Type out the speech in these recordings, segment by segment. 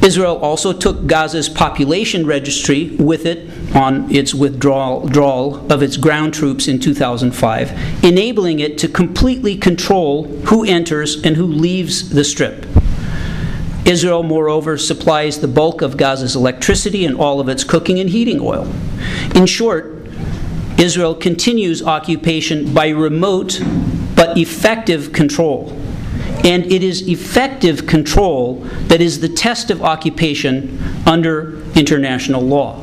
Israel also took Gaza's population registry with it on its withdrawal of its ground troops in 2005, enabling it to completely control who enters and who leaves the Strip. Israel, moreover, supplies the bulk of Gaza's electricity and all of its cooking and heating oil. In short, Israel continues occupation by remote but effective control. And it is effective control that is the test of occupation under international law.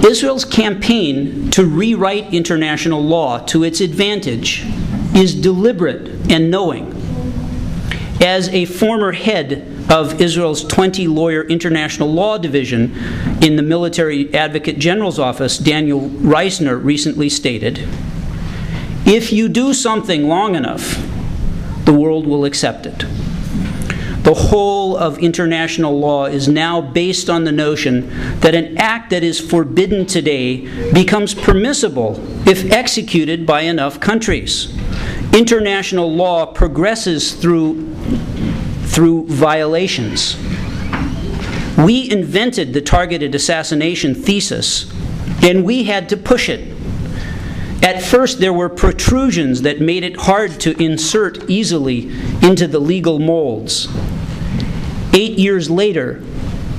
Israel's campaign to rewrite international law to its advantage is deliberate and knowing. As a former head of Israel's 20-lawyer international law division in the Military Advocate General's office, Daniel Reisner, recently stated, "If you do something long enough, the world will accept it." The whole of international law is now based on the notion that an act that is forbidden today becomes permissible if executed by enough countries. International law progresses through violations. We invented the targeted assassination thesis, and we had to push it. At first, there were protrusions that made it hard to insert easily into the legal molds. 8 years later,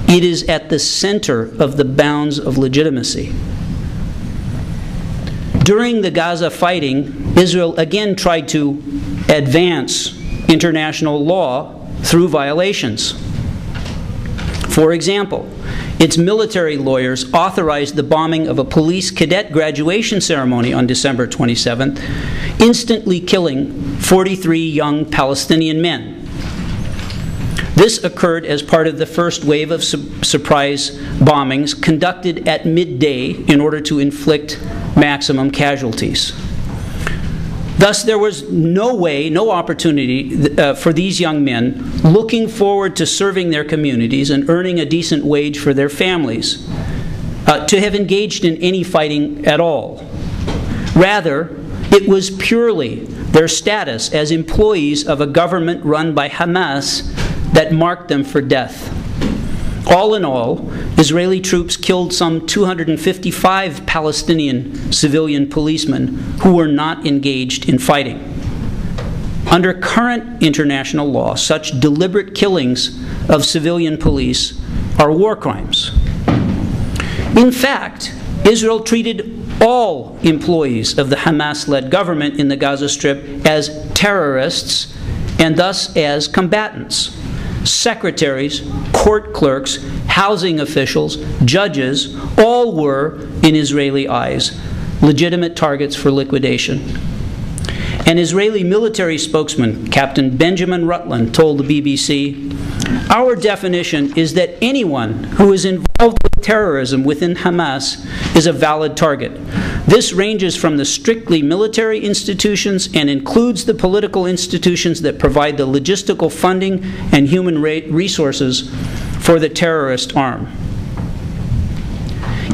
it is at the center of the bounds of legitimacy. During the Gaza fighting, Israel again tried to advance international law through violations. For example, its military lawyers authorized the bombing of a police cadet graduation ceremony on December 27th, instantly killing 43 young Palestinian men. This occurred as part of the first wave of surprise bombings conducted at midday in order to inflict maximum casualties. Thus, there was no way, no opportunity for these young men looking forward to serving their communities and earning a decent wage for their families to have engaged in any fighting at all. Rather, it was purely their status as employees of a government run by Hamas that marked them for death. All in all, Israeli troops killed some 255 Palestinian civilian policemen who were not engaged in fighting. Under current international law, such deliberate killings of civilian police are war crimes. In fact, Israel treated all employees of the Hamas-led government in the Gaza Strip as terrorists and thus as combatants. Secretaries, court clerks, housing officials, judges, all were, in Israeli eyes, legitimate targets for liquidation. An Israeli military spokesman, Captain Benjamin Rutland, told the BBC, "Our definition is that anyone who is involved with terrorism within Hamas is a valid target. This ranges from the strictly military institutions and includes the political institutions that provide the logistical funding and human resources for the terrorist arm."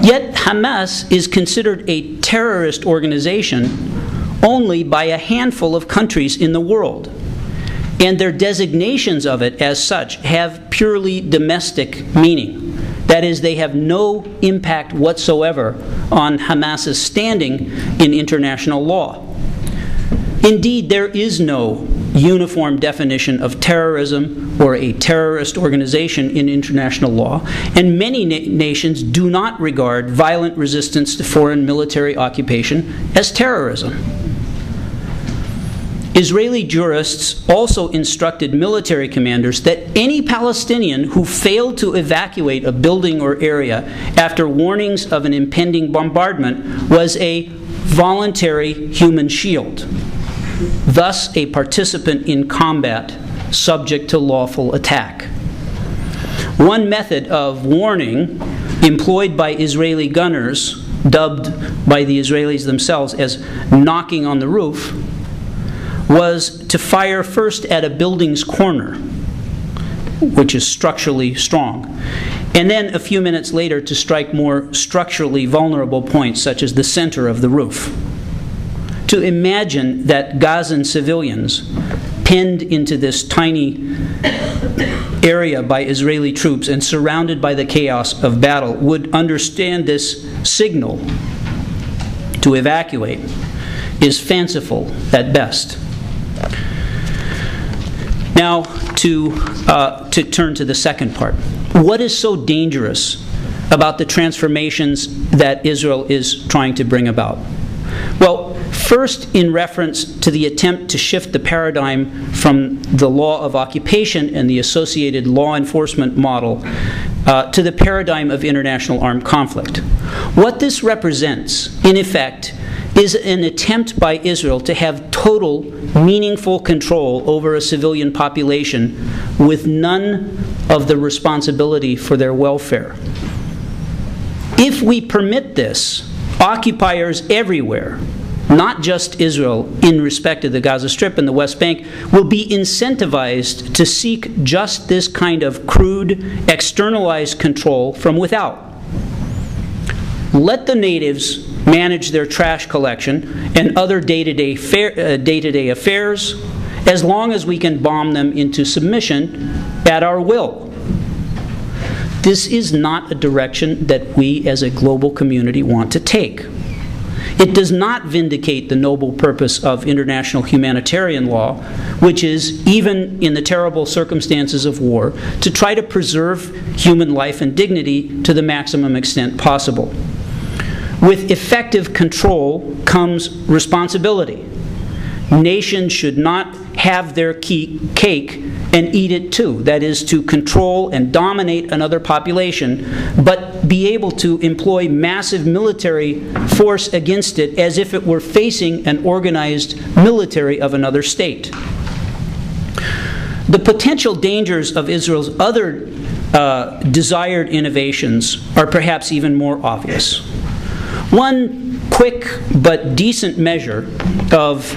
Yet Hamas is considered a terrorist organization only by a handful of countries in the world, and their designations of it as such have purely domestic meaning. That is, they have no impact whatsoever on Hamas's standing in international law. Indeed, there is no uniform definition of terrorism or a terrorist organization in international law, and many nations do not regard violent resistance to foreign military occupation as terrorism. Israeli jurists also instructed military commanders that any Palestinian who failed to evacuate a building or area after warnings of an impending bombardment was a voluntary human shield, thus a participant in combat subject to lawful attack. One method of warning employed by Israeli gunners, dubbed by the Israelis themselves as knocking on the roof, was to fire first at a building's corner, which is structurally strong, and then a few minutes later to strike more structurally vulnerable points, such as the center of the roof. To imagine that Gazan civilians penned into this tiny area by Israeli troops and surrounded by the chaos of battle would understand this signal to evacuate is fanciful at best. Now, to turn to the second part. What is so dangerous about the transformations that Israel is trying to bring about? Well, first, in reference to the attempt to shift the paradigm from the law of occupation and the associated law enforcement model to the paradigm of international armed conflict. What this represents, in effect, is an attempt by Israel to have total, meaningful control over a civilian population with none of the responsibility for their welfare. If we permit this, occupiers everywhere, not just Israel in respect of the Gaza Strip and the West Bank, will be incentivized to seek just this kind of crude, externalized control from without. Let the natives manage their trash collection and other day-to-day affairs as long as we can bomb them into submission at our will. This is not a direction that we as a global community want to take. It does not vindicate the noble purpose of international humanitarian law, which is, even in the terrible circumstances of war, to try to preserve human life and dignity to the maximum extent possible. With effective control comes responsibility. Nations should not have their cake and eat it too. That is, to control and dominate another population, but be able to employ massive military force against it as if it were facing an organized military of another state. The potential dangers of Israel's other desired innovations are perhaps even more obvious. One quick but decent measure of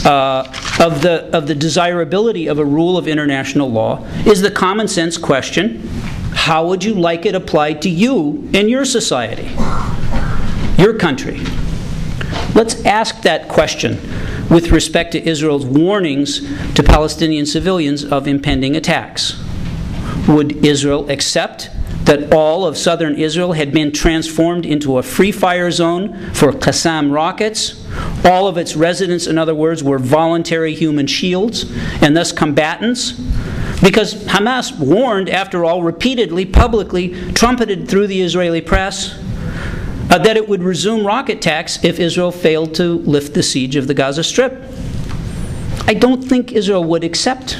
the desirability of a rule of international law is the common sense question, how would you like it applied to you in your society, your country? Let's ask that question with respect to Israel's warnings to Palestinian civilians of impending attacks. Would Israel accept that all of southern Israel had been transformed into a free fire zone for Qassam rockets? All of its residents, in other words, were voluntary human shields and thus combatants? Because Hamas warned, after all, repeatedly, publicly, trumpeted through the Israeli press, that it would resume rocket attacks if Israel failed to lift the siege of the Gaza Strip. I don't think Israel would accept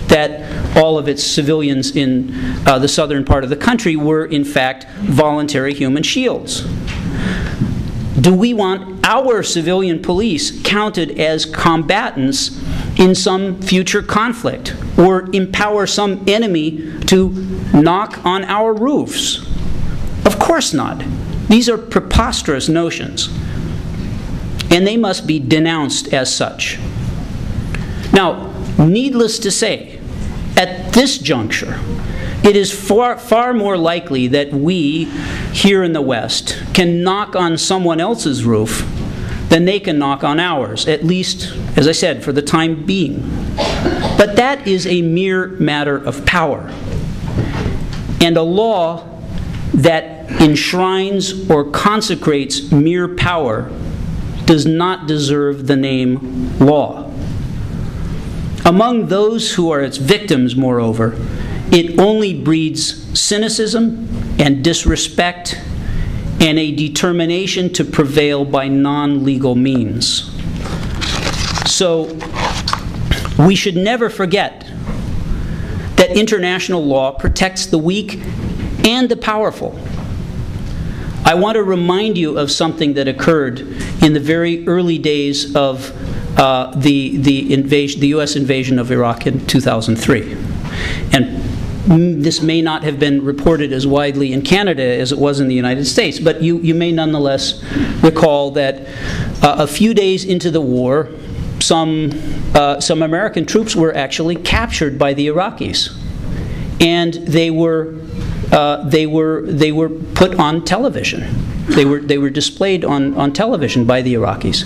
that all of its civilians in the southern part of the country were, in fact, voluntary human shields. Do we want our civilian police counted as combatants in some future conflict, or empower some enemy to knock on our roofs? Of course not. These are preposterous notions, and they must be denounced as such. Now, needless to say, at this juncture, it is far more likely that we here in the West can knock on someone else's roof than they can knock on ours, at least, as I said, for the time being. But that is a mere matter of power. And a law that enshrines or consecrates mere power does not deserve the name law. Among those who are its victims, moreover, it only breeds cynicism and disrespect and a determination to prevail by non-legal means. So, we should never forget that international law protects the weak and the powerful. I want to remind you of something that occurred in the very early days of the U.S. invasion of Iraq in 2003. And this may not have been reported as widely in Canada as it was in the United States, but you may nonetheless recall that a few days into the war, some American troops were actually captured by the Iraqis, and they were put on television. They were displayed on television by the Iraqis.